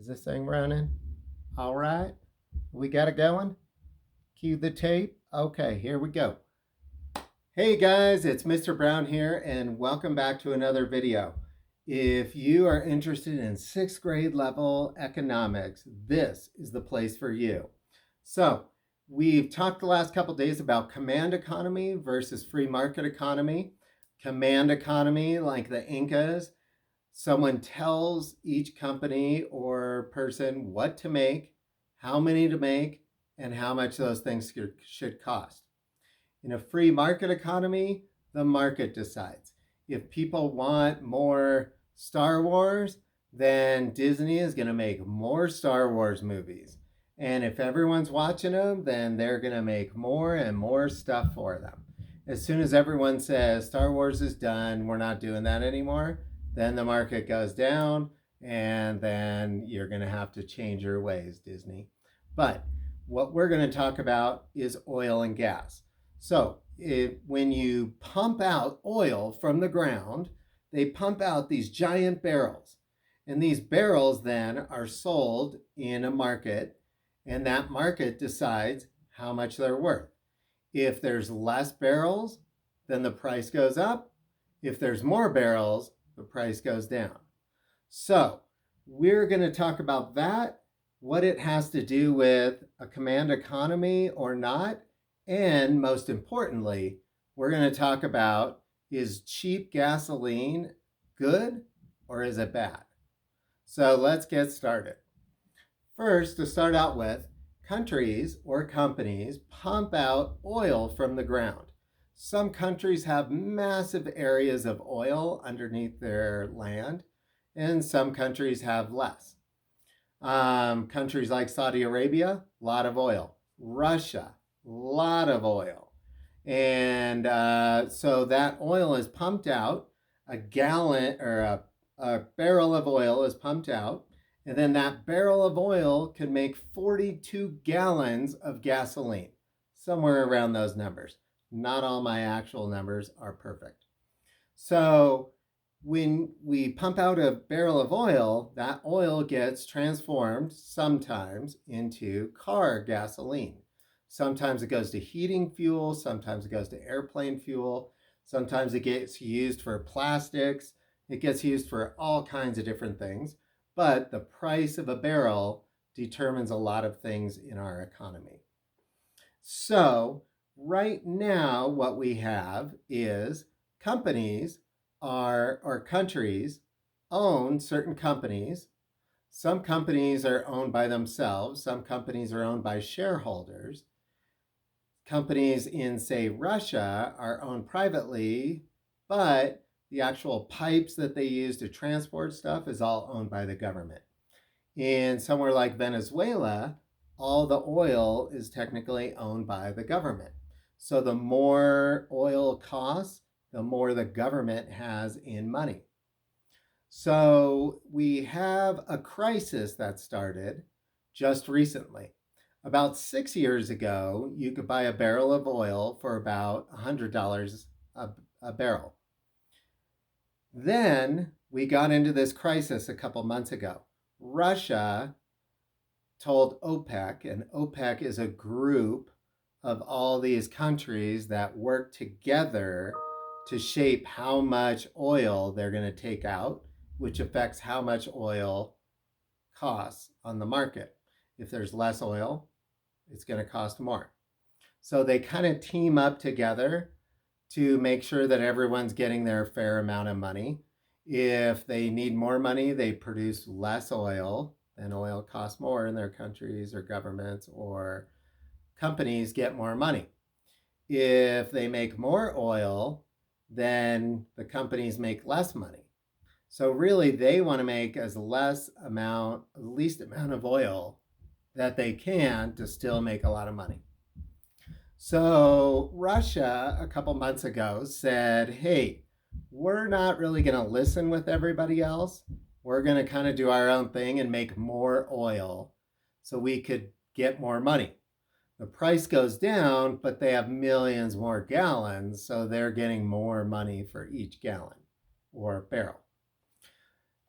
Is this thing running? All right. We got it going. Cue the tape. Okay, here we go. Hey guys, it's Mr. Brown here, and welcome back to another video. If you are interested in 6th grade level economics, this is the place for you. So, we've talked the last couple days about command economy versus free market economy. Command economy, like the Incas, someone tells each company or person what to make, how many to make, and how much those things should cost. In a free market economy, the market decides. If people want more Star Wars, then Disney is going to make more Star Wars movies. And if everyone's watching them, then they're going to make more and more stuff for them. As soon as everyone says Star Wars is done, we're not doing that anymore, then the market goes down, and then you're going to have to change your ways, Disney. But what we're going to talk about is oil and gas. So when you pump out oil from the ground, they pump out these giant barrels. And these barrels then are sold in a market, and that market decides how much they're worth. If there's less barrels, then the price goes up. If there's more barrels, the price goes down. So we're going to talk about that, what it has to do with a command economy or not. And most importantly, we're going to talk about, is cheap gasoline good or is it bad? So let's get started. First, to start out with, countries or companies pump out oil from the ground. Some countries have massive areas of oil underneath their land, and some countries have less. Countries like Saudi Arabia, a lot of oil. Russia, a lot of oil. And so that oil is pumped out, a gallon or a barrel of oil is pumped out, and then that barrel of oil can make 42 gallons of gasoline, somewhere around those numbers. Not all my actual numbers are perfect. So when we pump out a barrel of oil, that oil gets transformed sometimes into car gasoline. Sometimes it goes to heating fuel, sometimes it goes to airplane fuel, sometimes it gets used for plastics, it gets used for all kinds of different things. But the price of a barrel determines a lot of things in our economy. So right now, what we have is companies or countries own certain companies. Some companies are owned by themselves. Some companies are owned by shareholders. Companies in, say, Russia are owned privately, but the actual pipes that they use to transport stuff is all owned by the government. In somewhere like Venezuela, all the oil is technically owned by the government. So the more oil costs, the more the government has in money. So we have a crisis that started just recently. About 6 years ago, you could buy a barrel of oil for about $100 a barrel. Then we got into this crisis a couple months ago. Russia told OPEC, and OPEC is a group of all these countries that work together to shape how much oil they're going to take out, which affects how much oil costs on the market. If there's less oil, it's going to cost more. So they kind of team up together to make sure that everyone's getting their fair amount of money. If they need more money, they produce less oil, and oil costs more in their countries or governments or companies get more money. If they make more oil, then the companies make less money. So really they want to make least amount of oil that they can to still make a lot of money. So Russia a couple months ago said, hey, we're not really going to listen with everybody else. We're going to kind of do our own thing and make more oil so we could get more money. The price goes down, but they have millions more gallons, so they're getting more money for each gallon or barrel.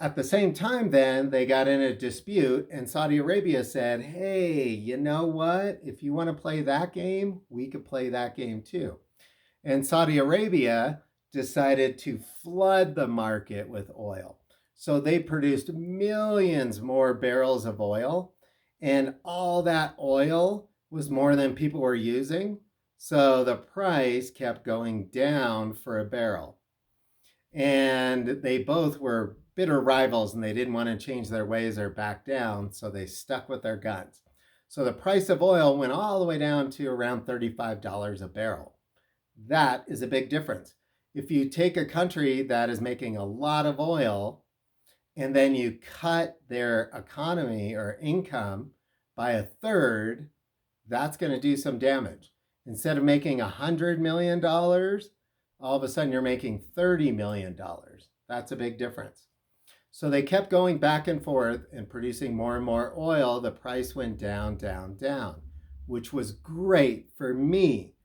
At the same time, then they got in a dispute, and Saudi Arabia said, hey, you know what? If you want to play that game, we could play that game too. And Saudi Arabia decided to flood the market with oil. So they produced millions more barrels of oil, and all that oil was more than people were using. So the price kept going down for a barrel. And they both were bitter rivals, and they didn't want to change their ways or back down, so they stuck with their guns. So the price of oil went all the way down to around $35 a barrel. That is a big difference. If you take a country that is making a lot of oil and then you cut their economy or income by a third, that's going to do some damage. Instead of making $100 million, all of a sudden you're making $30 million. That's a big difference. So they kept going back and forth and producing more and more oil. The price went down, down, down, which was great for me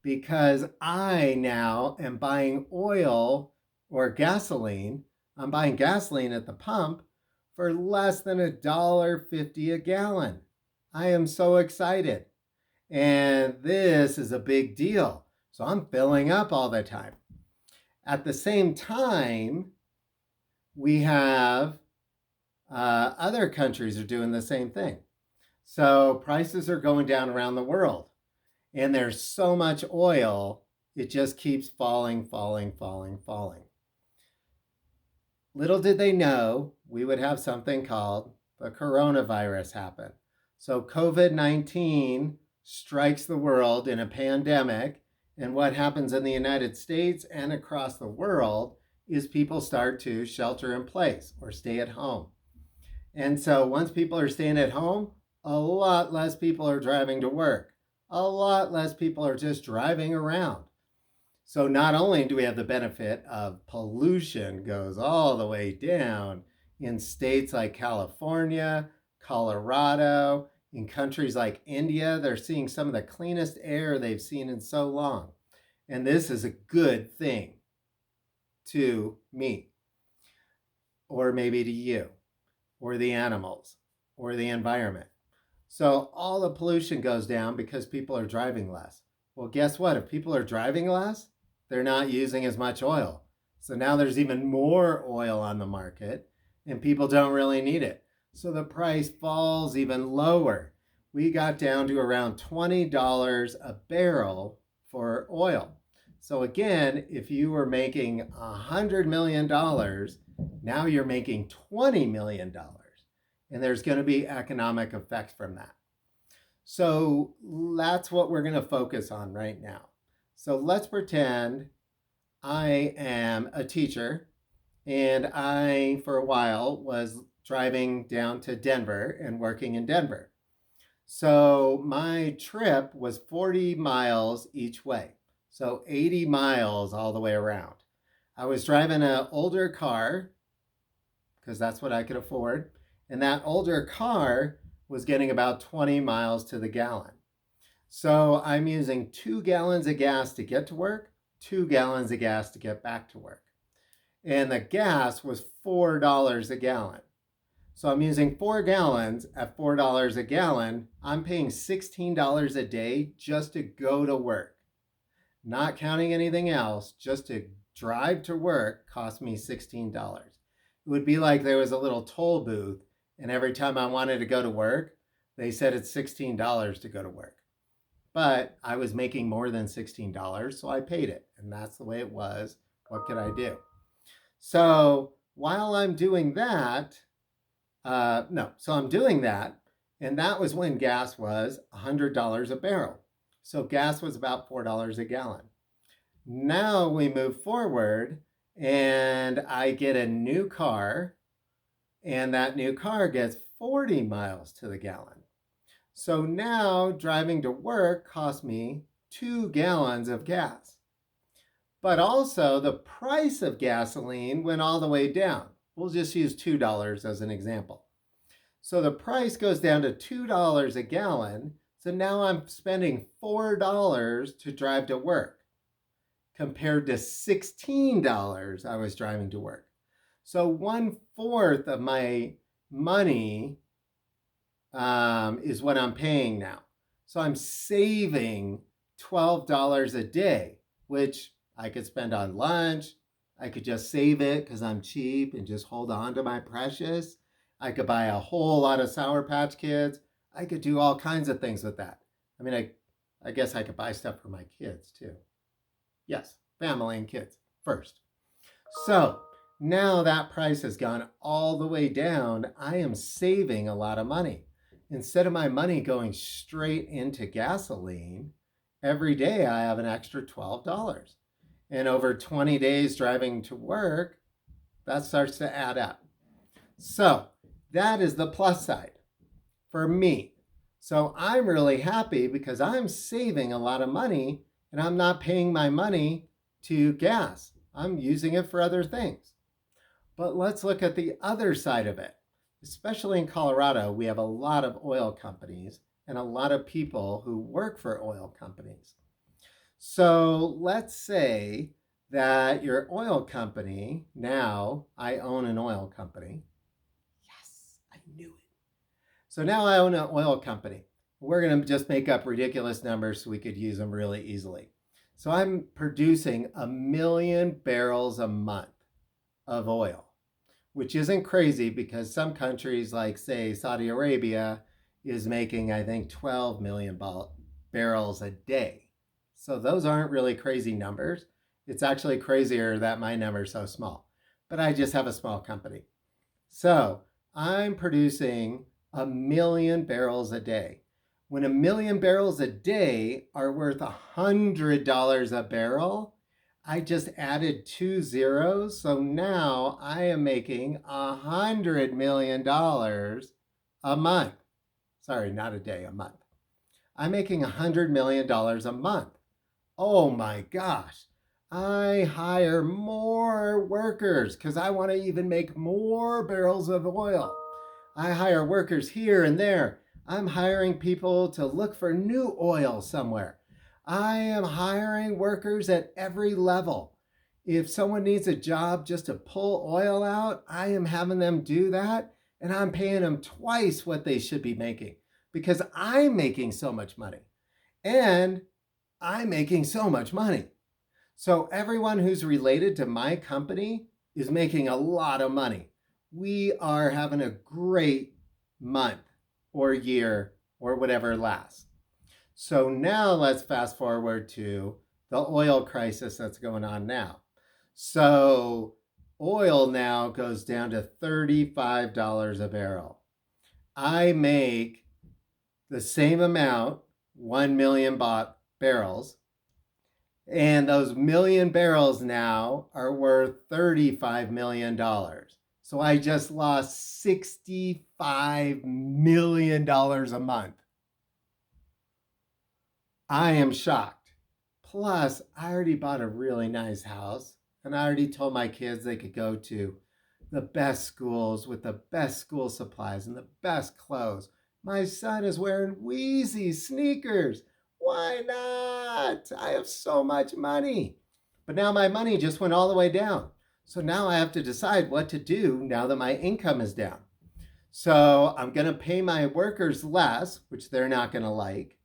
because I now am buying oil or gasoline. I'm buying gasoline at the pump for less than $1.50 a gallon. I am so excited. And this is a big deal. So I'm filling up all the time. At the same time, we have other countries are doing the same thing. So prices are going down around the world. And there's so much oil, it just keeps falling, falling, falling, falling. Little did they know we would have something called the coronavirus happen. So COVID-19 strikes the world in a pandemic, and what happens in the United States and across the world is people start to shelter in place or stay at home. And so once people are staying at home, a lot less people are driving to work. A lot less people are just driving around. So not only do we have the benefit of pollution goes all the way down in states like California, Colorado, in countries like India, they're seeing some of the cleanest air they've seen in so long. And this is a good thing to me, or maybe to you, or the animals, or the environment. So all the pollution goes down because people are driving less. Well, guess what? If people are driving less, they're not using as much oil. So now there's even more oil on the market and people don't really need it. So the price falls even lower. We got down to around $20 a barrel for oil. So again, if you were making $100 million, now you're making $20 million. And there's going to be economic effects from that. So that's what we're going to focus on right now. So let's pretend I am a teacher and I, for a while, was driving down to Denver and working in Denver. So my trip was 40 miles each way. So 80 miles all the way around. I was driving an older car because that's what I could afford. And that older car was getting about 20 miles to the gallon. So I'm using 2 gallons of gas to get to work, 2 gallons of gas to get back to work. And the gas was $4 a gallon. So I'm using 4 gallons at $4 a gallon. I'm paying $16 a day just to go to work. Not counting anything else, just to drive to work cost me $16. It would be like there was a little toll booth, and every time I wanted to go to work, they said it's $16 to go to work. But I was making more than $16, so I paid it. And that's the way it was. What could I do? So while I'm doing that, I'm doing that, and that was when gas was $100 a barrel. So gas was about $4 a gallon. Now we move forward, and I get a new car, and that new car gets 40 miles to the gallon. So now driving to work cost me 2 gallons of gas. But also the price of gasoline went all the way down. We'll just use $2 as an example. So the price goes down to $2 a gallon. So now I'm spending $4 to drive to work compared to $16 I was driving to work. So 1/4 of my money is what I'm paying now. So I'm saving $12 a day, which I could spend on lunch. I could just save it because I'm cheap and just hold on to my precious. I could buy a whole lot of Sour Patch Kids. I could do all kinds of things with that. I mean, I guess I could buy stuff for my kids too. Yes, family and kids first. So now that price has gone all the way down. I am saving a lot of money. Instead of my money going straight into gasoline, every day I have an extra $12. And over 20 days driving to work, that starts to add up. So that is the plus side for me. So I'm really happy because I'm saving a lot of money and I'm not paying my money to gas. I'm using it for other things. But let's look at the other side of it. Especially in Colorado, we have a lot of oil companies and a lot of people who work for oil companies. So let's say that your oil company, now I own an oil company. Yes, I knew it. So now I own an oil company. We're going to just make up ridiculous numbers so we could use them really easily. So I'm producing 1 million barrels a month of oil, which isn't crazy because some countries like, say, Saudi Arabia is making, I think, 12 million barrels a day. So those aren't really crazy numbers. It's actually crazier that my number is so small, but I just have a small company. So I'm producing 1 million barrels a day. When 1 million barrels a day are worth $100 a barrel, I just added 2 zeros. So now I am making $100 million a month. Sorry, not a day, a month. I'm making $100 million a month. Oh my gosh. I hire more workers because I want to even make more barrels of oil. I hire workers here and there. I'm hiring people to look for new oil somewhere. I am hiring workers at every level. If someone needs a job just to pull oil out, I am having them do that, and I'm paying them twice what they should be making because I'm making so much money. And I'm making so much money. So everyone who's related to my company is making a lot of money. We are having a great month or year or whatever lasts. So now let's fast forward to the oil crisis that's going on now. So oil now goes down to $35 a barrel. I make the same amount, 1 million barrels, and those million barrels now are worth $35 million. So I just lost $65 million a month. I am shocked. Plus, I already bought a really nice house, and I already told my kids they could go to the best schools with the best school supplies and the best clothes. My son is wearing Wheezy sneakers. Why not? I have so much money. But now my money just went all the way down. So now I have to decide what to do now that my income is down. So I'm going to pay my workers less, which they're not going to like.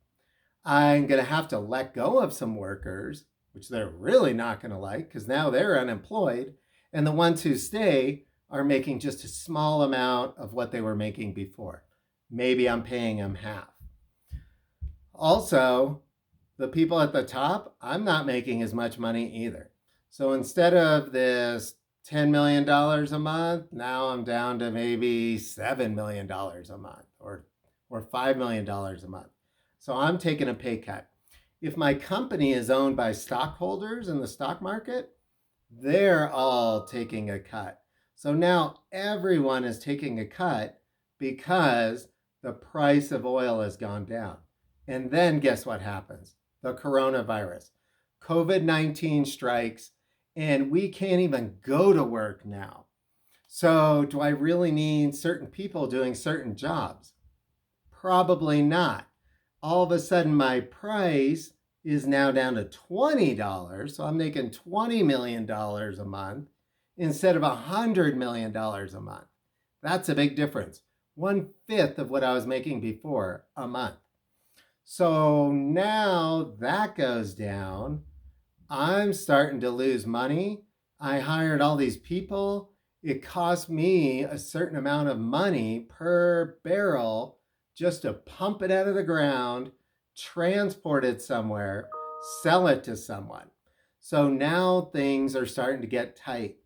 I'm going to have to let go of some workers, which they're really not going to like because now they're unemployed. And the ones who stay are making just a small amount of what they were making before. Maybe I'm paying them half. Also, the people at the top, I'm not making as much money either. So instead of this $10 million a month, now I'm down to maybe $7 million a month or $5 million a month. So I'm taking a pay cut. If my company is owned by stockholders in the stock market, they're all taking a cut. So now everyone is taking a cut because the price of oil has gone down. And then guess what happens? The coronavirus. COVID-19 strikes, and we can't even go to work now. So do I really need certain people doing certain jobs? Probably not. All of a sudden, my price is now down to $20. So I'm making $20 million a month instead of $100 million a month. That's a big difference. 1/5 of what I was making before a month. So now that goes down. I'm starting to lose money. I hired all these people. It cost me a certain amount of money per barrel just to pump it out of the ground, transport it somewhere, sell it to someone. So now things are starting to get tight.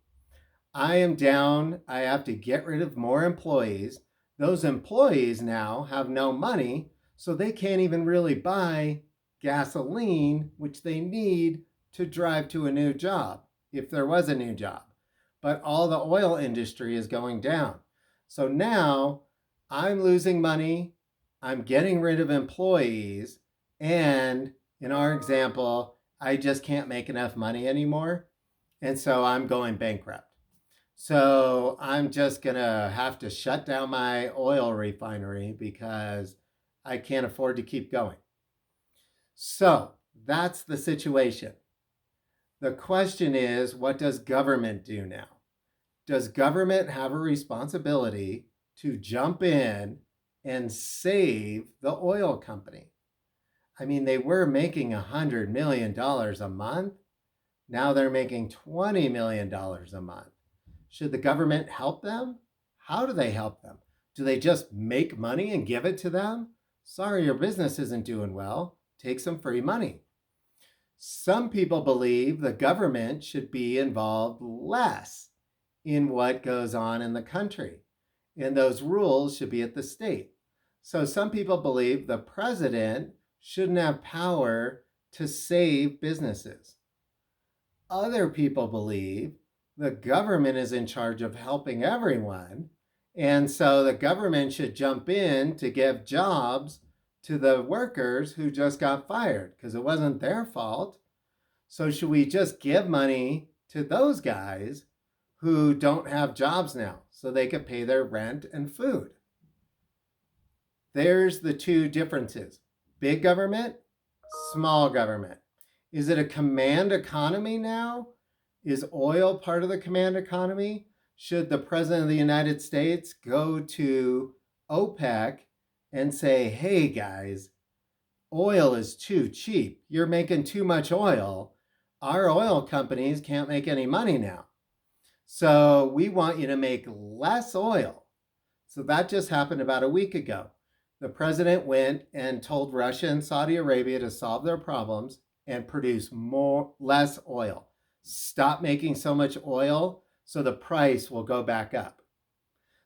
I am down. I have to get rid of more employees. Those employees now have no money, so they can't even really buy gasoline, which they need to drive to a new job, if there was a new job. But all the oil industry is going down. So now I'm losing money. I'm getting rid of employees. And in our example, I just can't make enough money anymore. And so I'm going bankrupt. So I'm just going to have to shut down my oil refinery because I can't afford to keep going. So that's the situation. The question is, what does government do now? Does government have a responsibility to jump in and save the oil company? I mean, they were making $100 million a month. Now they're making $20 million a month. Should the government help them? How do they help them? Do they just make money and give it to them? Sorry, your business isn't doing well. Take some free money. Some people believe the government should be involved less in what goes on in the country, and those rules should be at the state. So some people believe the president shouldn't have power to save businesses. Other people believe the government is in charge of helping everyone, and so the government should jump in to give jobs to the workers who just got fired because it wasn't their fault. So should we just give money to those guys who don't have jobs now so they could pay their rent and food? There's the two differences. Big government, small government. Is it a command economy now? Is oil part of the command economy? Should the President of the United States go to OPEC and say, hey guys, oil is too cheap. You're making too much oil. Our oil companies can't make any money now. So we want you to make less oil. So that just happened about a week ago. The president went and told Russia and Saudi Arabia to solve their problems and produce less oil. Stop making so much oil so the price will go back up.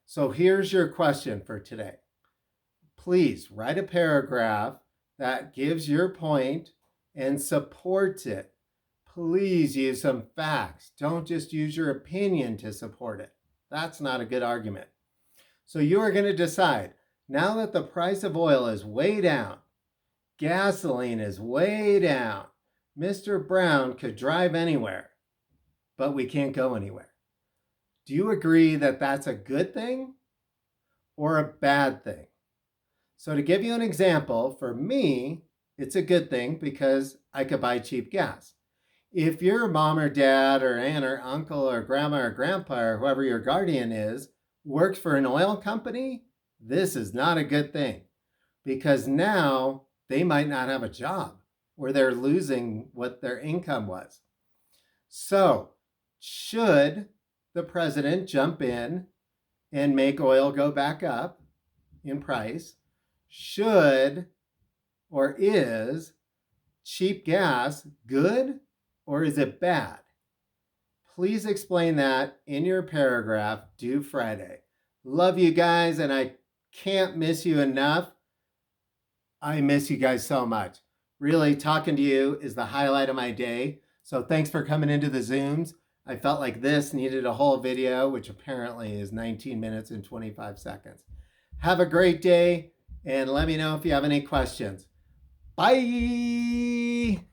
So here's your question for today. Please write a paragraph that gives your point and supports it. Please use some facts. Don't just use your opinion to support it. That's not a good argument. So you are going to decide, now that the price of oil is way down, gasoline is way down, Mr. Brown could drive anywhere, but we can't go anywhere. Do you agree that that's a good thing or a bad thing? So to give you an example, for me, it's a good thing because I could buy cheap gas. If your mom or dad or aunt or uncle or grandma or grandpa or whoever your guardian is works for an oil company, this is not a good thing because now they might not have a job or they're losing what their income was. So should the president jump in and make oil go back up in price? Should or is cheap gas good or is it bad? Please explain that in your paragraph due Friday. Love you guys, and I can't miss you enough. I miss you guys so much. Really, talking to you is the highlight of my day. So thanks for coming into the Zooms. I felt like this needed a whole video, which apparently is 19 minutes and 25 seconds. Have a great day, and let me know if you have any questions. Bye!